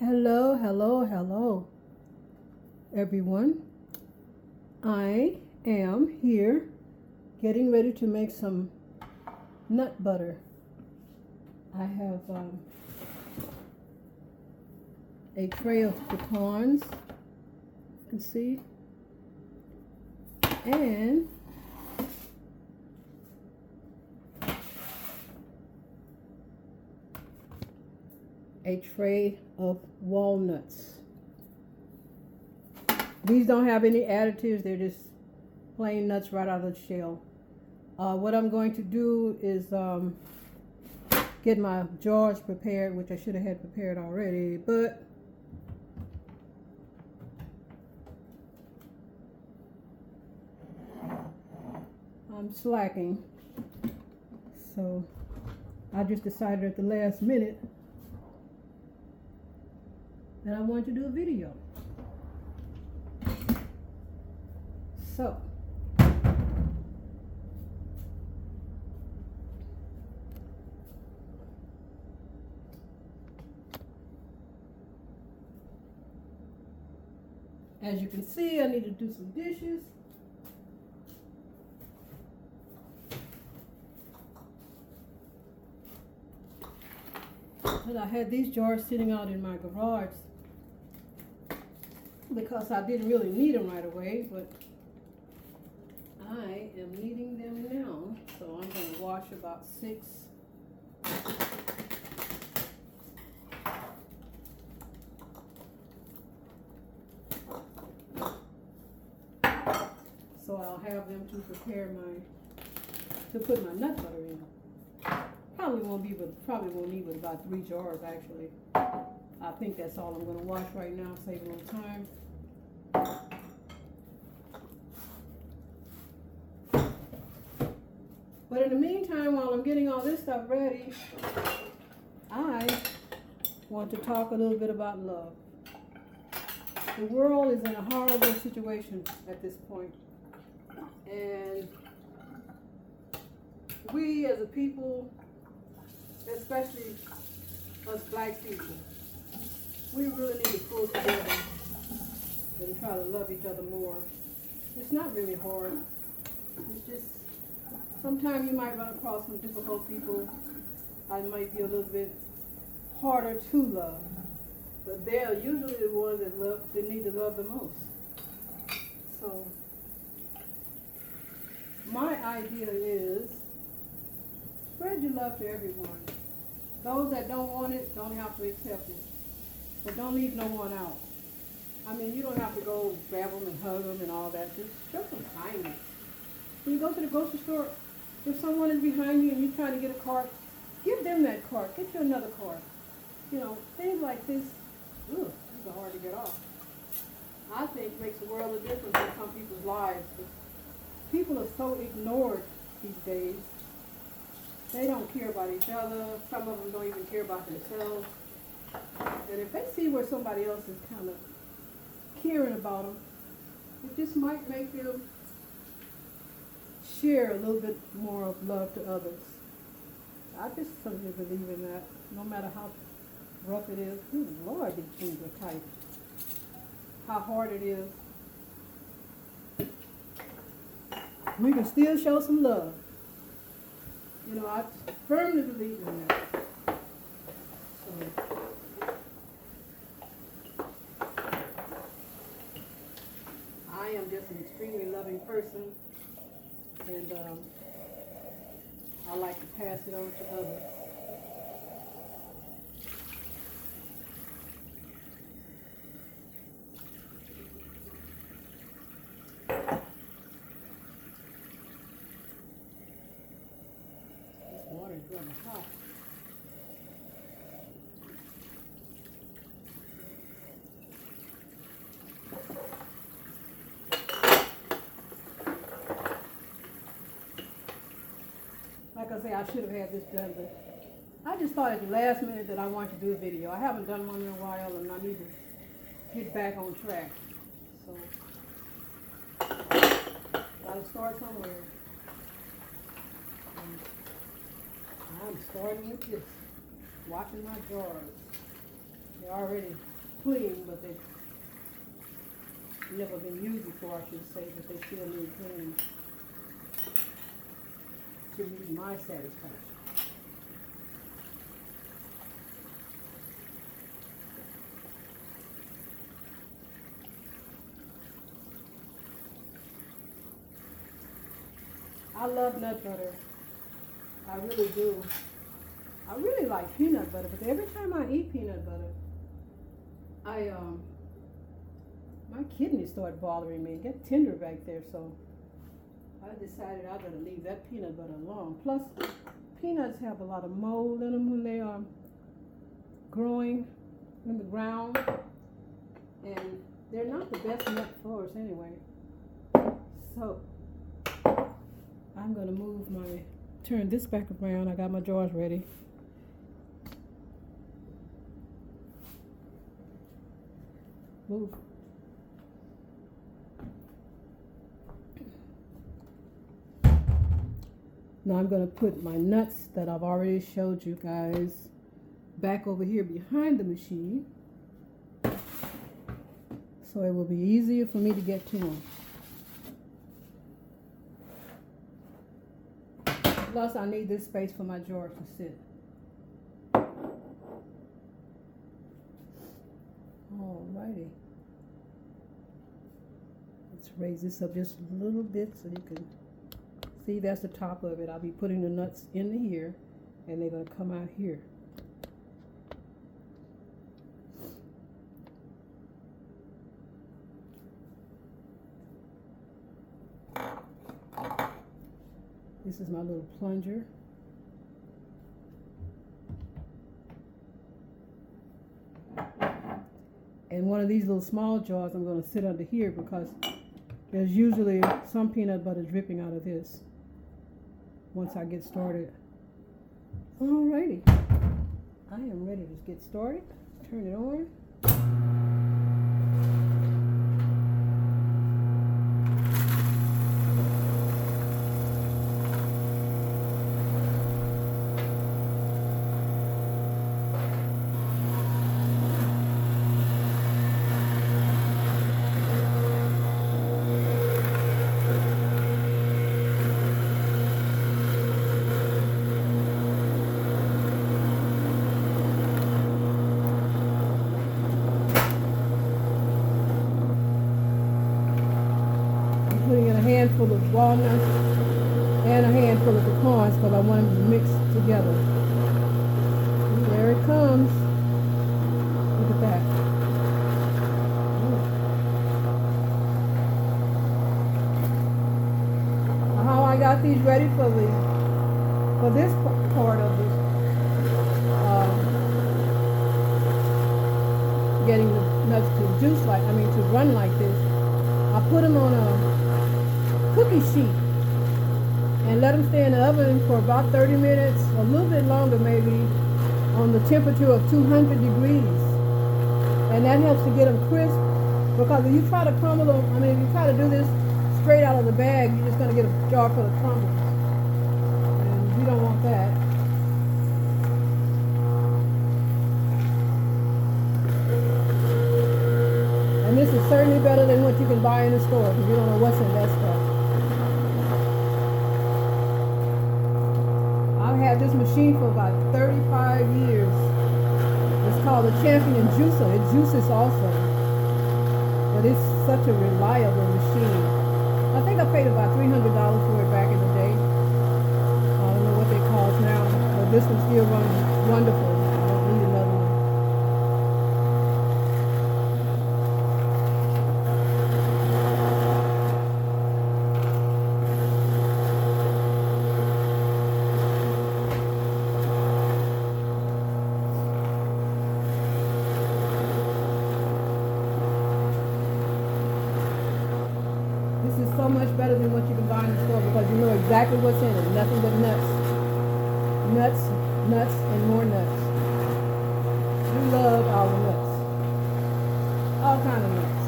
Hello, hello, hello, everyone. I am here getting ready to make some nut butter. I have a tray of pecans, you can see, and a tray of walnuts. These don't have any additives, they're just plain nuts right out of the shell. What I'm going to do is get my jars prepared, which I should have had prepared already, but I'm slacking. So I just decided at the last minute that I wanted to do a video. So as you can see, I need to do some dishes. And I had these jars sitting out in my garage because I didn't really need them right away, but I am needing them now. So I'm going to wash about 6. So I'll have them to prepare to put my nut butter in. Probably won't need but about 3 jars actually. I think that's all I'm going to wash right now, save a little time. But in the meantime, while I'm getting all this stuff ready, I want to talk a little bit about love. The world is in a horrible situation at this point. And we as a people, especially us black people, we really need to pull together and try to love each other more. It's not really hard. It's just, sometimes you might run across some difficult people. I might be a little bit harder to love. But they're usually the ones that need to love the most. So, my idea is, spread your love to everyone. Those that don't want it, don't have to accept it. But don't leave no one out. I mean, you don't have to go grab them and hug them and all that. Just show some kindness. When you go to the grocery store, if someone is behind you and you're trying to get a cart, give them that cart. Get you another cart. You know, things like this, these are hard to get off. I think makes a world of difference in some people's lives. But people are so ignored these days. They don't care about each other. Some of them don't even care about themselves. And if they see where somebody else is kind of caring about them, it just might make them share a little bit more of love to others. I just certainly believe in that, no matter how rough it is. Ooh, Lord, these things are tight. How hard it is. We can still show some love. You know, I firmly believe in that. So, I am just an extremely loving person, and I like to pass it on to others. This water is really hot. Like I say, I should have had this done, but I just thought at the last minute that I wanted to do a video. I haven't done one in a while, and I need to get back on track. So, gotta start somewhere. And I'm starting with this, washing my drawers. They're already clean, but they've never been used before, I should say, but they still need cleaning to meet my satisfaction. I love nut butter. I really do. I really like peanut butter, but every time I eat peanut butter, my kidneys start bothering me and get tender back there, so I decided I gotta leave that peanut butter alone. Plus, peanuts have a lot of mold in them when they are growing in the ground, and they're not the best nut for us anyway. So, I'm gonna turn this back around. I got my jars ready. Move. Now I'm going to put my nuts that I've already showed you guys back over here behind the machine, so it will be easier for me to get to them. Plus I need this space for my jar to sit. Alrighty. Let's raise this up just a little bit so you can see that's the top of it. I'll be putting the nuts in here and they're going to come out here. This is my little plunger. And one of these little small jars I'm going to sit under here because there's usually some peanut butter dripping out of this once I get started. Alrighty. I am ready to get started. Turn it on. Handful of walnuts and a handful of pecans because I want them to mix together. And there it comes. Look at that. How I got these ready for this part of this, getting the nuts to run like this. I put them on a cookie sheet and let them stay in the oven for about 30 minutes, a little bit longer maybe, on the temperature of 200 degrees. And that helps to get them crisp, because if you try to crumble them, if you try to do this straight out of the bag, you're just going to get a jar full of crumbles. And you don't want that. And this is certainly better than what you can buy in the store, because you don't know what's in that stuff. I've had this machine for about 35 years. It's called the Champion Juicer. It juices also. But it's such a reliable machine. I think I paid about $300 for it back in the day. I don't know what they cost now, but this one still runs wonderful. I don't need another one. This is so much better than what you can buy in the store because you know exactly what's in it. Nothing but nuts. Nuts, nuts, and more nuts. We love our nuts. All kind of nuts.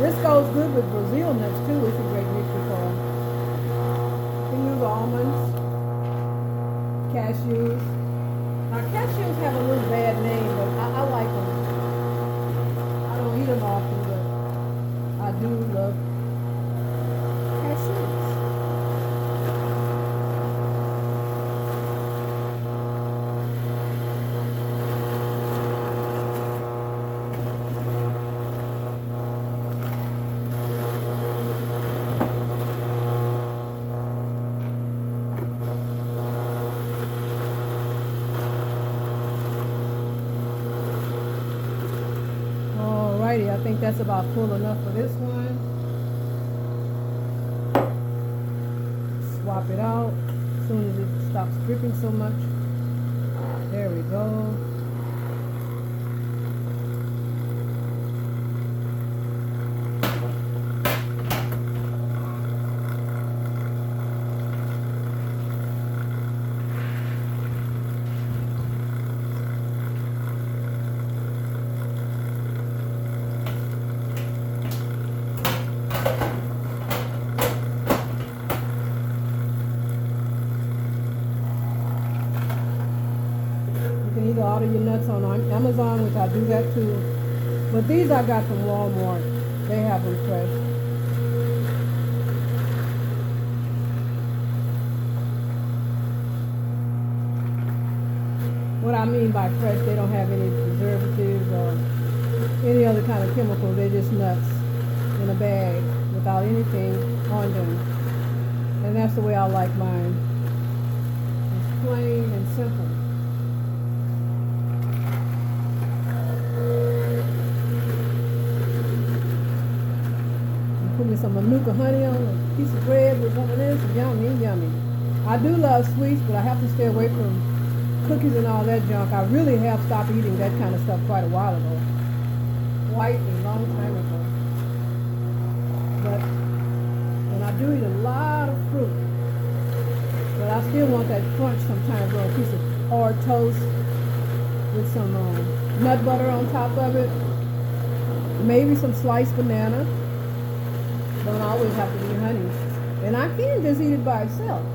This goes good with Brazil nuts too. It's a great mixture for them. You can use almonds, cashews. Now cashews have a little bad name, but I that's about full enough for this one. Swap it out as soon as it stops dripping so much. There we go. Either order your nuts on Amazon, which I do that too. But these I got from Walmart. They have them fresh. What I mean by fresh, they don't have any preservatives or any other kind of chemicals. They're just nuts in a bag without anything on them. And that's the way I like mine. It's plain and simple. Put me some Manuka honey on a piece of bread with some of this. Yummy, yummy. I do love sweets, but I have to stay away from cookies and all that junk. I really have stopped eating that kind of stuff quite a while ago. Quite a long time ago. But, and I do eat a lot of fruit. But I still want that crunch sometimes on a piece of hard toast with some nut butter on top of it. Maybe some sliced banana. Don't always have to be honey. And I can just eat it by itself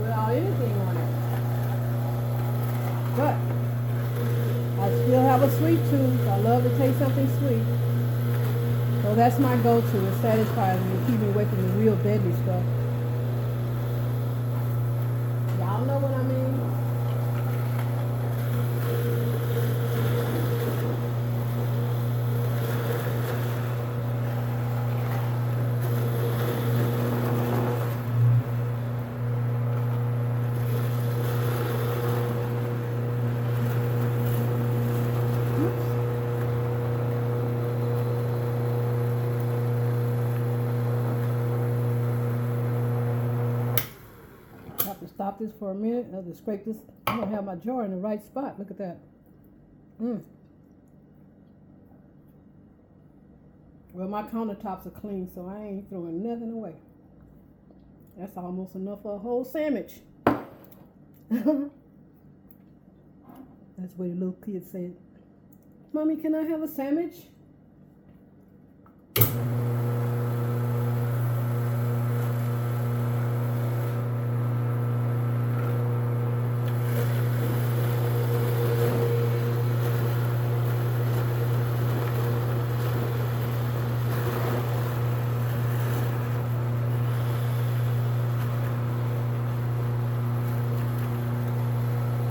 without anything on it. But I still have a sweet tooth. I love to taste something sweet. So that's my go-to. It satisfies me, keep me away from the real deadly stuff. Y'all know what I mean? Stop this for a minute. I'll just scrape this. I don't have my jar in the right spot. Look at that. Well, my countertops are clean, so I ain't throwing nothing away. That's almost enough for a whole sandwich. That's what the little kid said. Mommy, can I have a sandwich?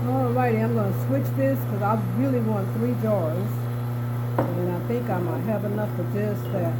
Alrighty, I'm going to switch this because I really want 3 jars. And I think I might have enough for just that.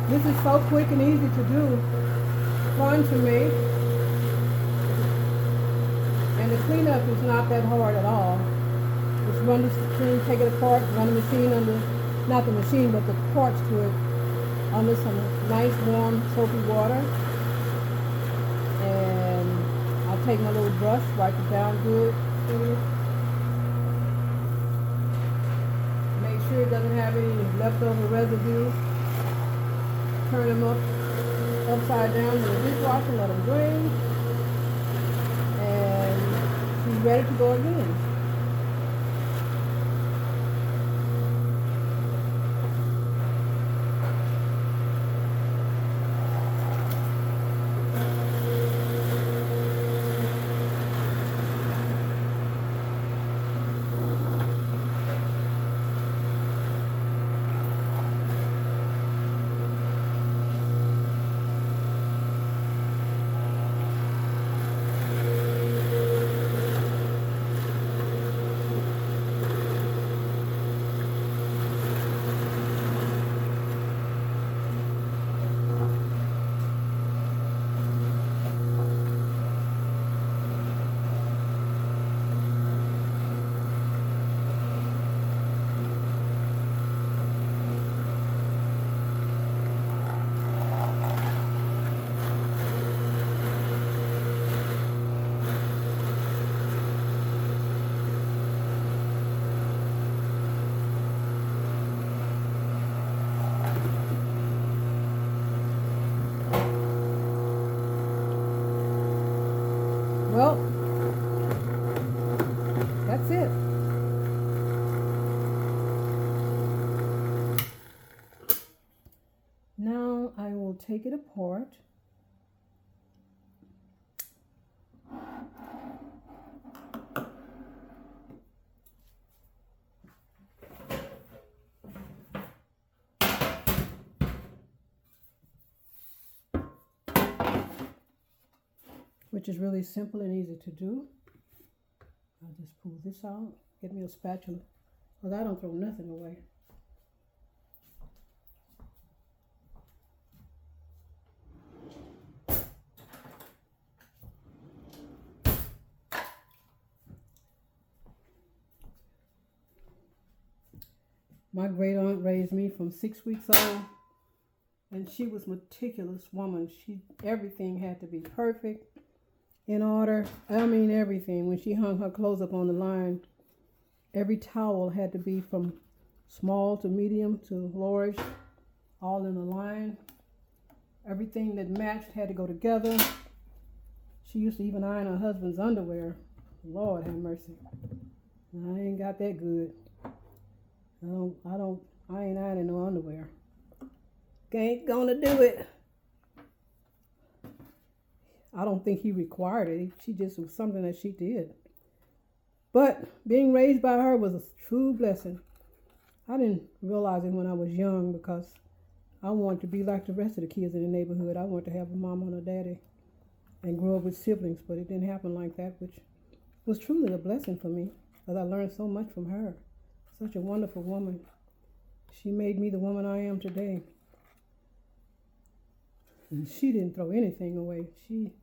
This is so quick and easy to do. Fun to me. And the cleanup is not that hard at all. Just run the machine, take it apart, run the machine under, not the machine, but the parts to it, under some nice warm soapy water. And I'll take my little brush, wipe it down good. Make sure it doesn't have any leftover residue. Turn them upside down in the dishwasher, let them drain, and she's ready to go again. take it apart. Which is really simple and easy to do. I'll just pull this out, get me a spatula, because I don't throw nothing away. My great aunt raised me from 6 weeks old, and she was a meticulous woman. Everything had to be perfect, in order. I mean everything. When she hung her clothes up on the line, every towel had to be from small to medium to large, all in a line. Everything that matched had to go together. She used to even iron her husband's underwear. Lord have mercy. I ain't got that good. I ain't ironing no underwear. Ain't gonna do it. I don't think he required it. She just was something that she did. But being raised by her was a true blessing. I didn't realize it when I was young because I wanted to be like the rest of the kids in the neighborhood. I wanted to have a mama and a daddy and grow up with siblings, but it didn't happen like that, which was truly a blessing for me because I learned so much from her. Such a wonderful woman. She made me the woman I am today. And she didn't throw anything away. She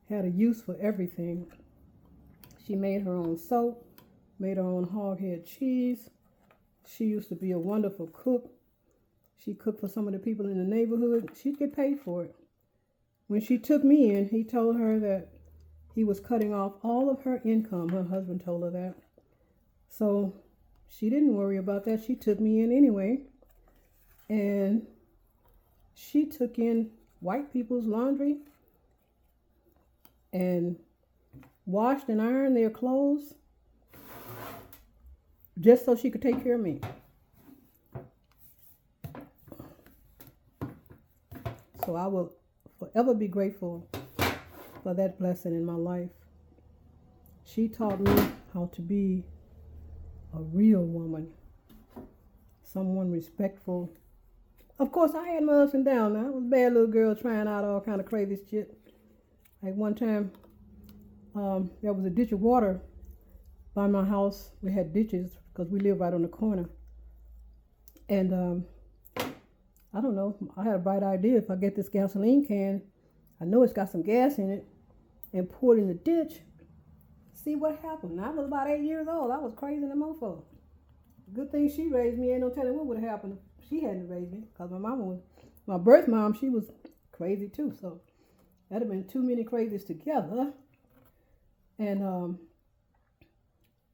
had a use for everything. She made her own soap, made her own hog-head cheese. She used to be a wonderful cook. She cooked for some of the people in the neighborhood. She'd get paid for it. When she took me in, he told her that he was cutting off all of her income. Her husband told her that. So she didn't worry about that. She took me in anyway. And she took in white people's laundry and washed and ironed their clothes just so she could take care of me. So I will forever be grateful for that blessing in my life. She taught me how to be a real woman, someone respectful. Of course, I had my ups and downs. I was a bad little girl trying out all kind of crazy shit. Like one time, there was a ditch of water by my house. We had ditches because we live right on the corner. And I don't know, I had a bright idea. If I get this gasoline can, I know it's got some gas in it, and pour it in the ditch, see what happened. I was about 8 years old. I was crazy in the mofo. Good thing she raised me. Ain't no telling what would have happened if she hadn't raised me. Because my birth mom, she was crazy too. So that'd have been too many crazies together. And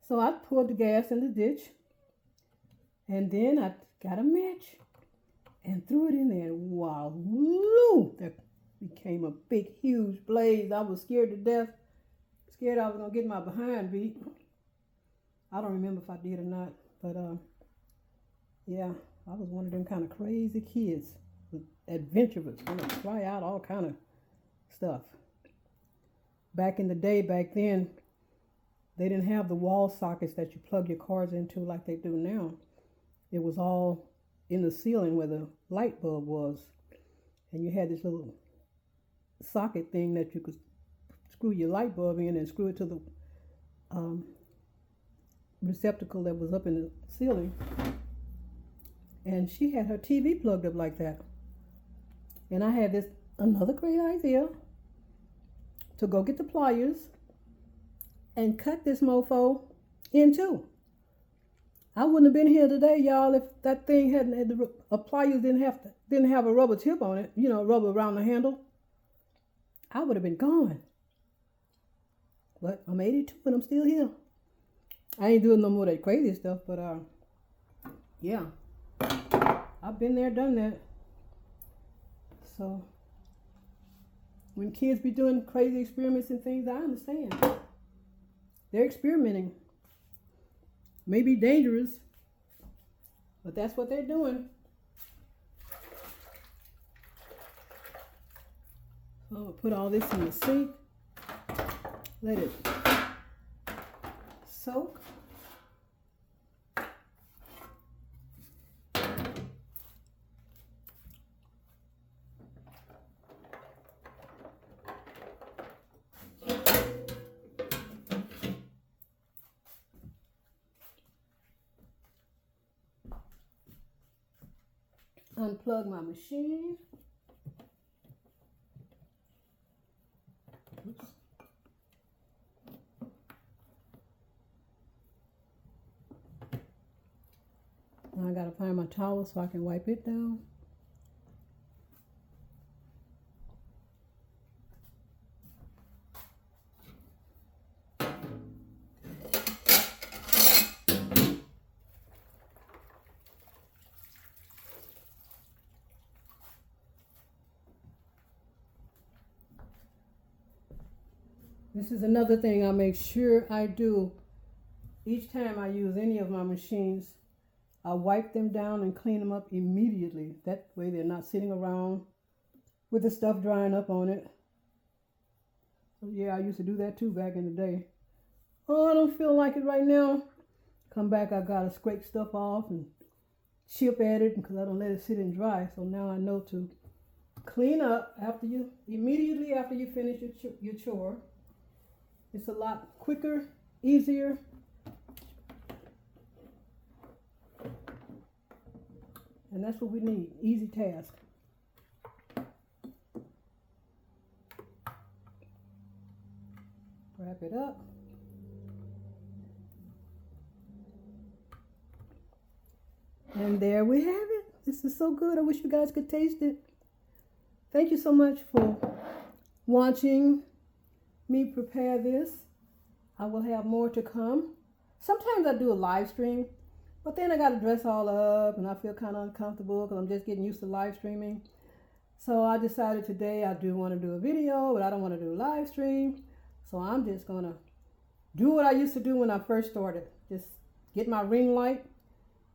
so I poured the gas in the ditch. And then I got a match and threw it in there. And wow, woo, that became a big, huge blaze. I was scared to death. Scared I was going to get my behind beat. I don't remember if I did or not. But yeah, I was one of them kind of crazy kids. Adventurous, try out all kind of stuff. Back in the day, back then, they didn't have the wall sockets that you plug your cars into like they do now. It was all in the ceiling where the light bulb was. And you had this little socket thing that you could screw your light bulb in and screw it to the receptacle that was up in the ceiling. And she had her TV plugged up like that. And I had another great idea to go get the pliers and cut this mofo in two. I wouldn't have been here today, y'all, if that thing the pliers didn't have a rubber tip on it, rubber around the handle. I would have been gone. But I'm 82 and I'm still here. I ain't doing no more of that crazy stuff, but yeah. I've been there, done that. So when kids be doing crazy experiments and things, I understand. They're experimenting. May be dangerous, but that's what they're doing. I'm gonna put all this in the sink. Let it soak. Unplug my machine. Oops. Now I gotta find my towel so I can wipe it down. This is another thing I make sure I do each time I use any of my machines. I wipe them down and clean them up immediately. That way they're not sitting around with the stuff drying up on it. So yeah, I used to do that too back in the day. Oh, I don't feel like it right now. Come back, I gotta scrape stuff off and chip at it because I don't let it sit and dry. So now I know to clean up immediately after you finish your chore. It's a lot quicker, easier. And that's what we need, easy task. Wrap it up. And there we have it. This is so good. I wish you guys could taste it. Thank you so much for watching me prepare this. I will have more to come. Sometimes I do a live stream, but then I got to dress all up and I feel kind of uncomfortable because I'm just getting used to live streaming. So I decided today I do want to do a video, but I don't want to do a live stream. So I'm just going to do what I used to do when I first started. Just get my ring light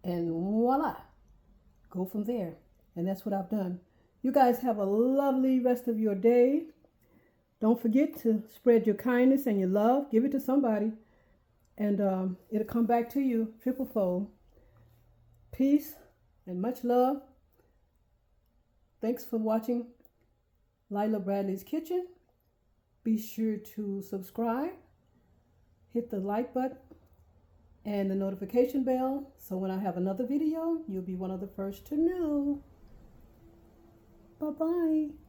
and voila, go from there. And that's what I've done. You guys have a lovely rest of your day. Don't forget to spread your kindness and your love. Give it to somebody. And it'll come back to you triple fold. Peace and much love. Thanks for watching Lila Bradley's Kitchen. Be sure to subscribe. Hit the like button and the notification bell. So when I have another video, you'll be one of the first to know. Bye-bye.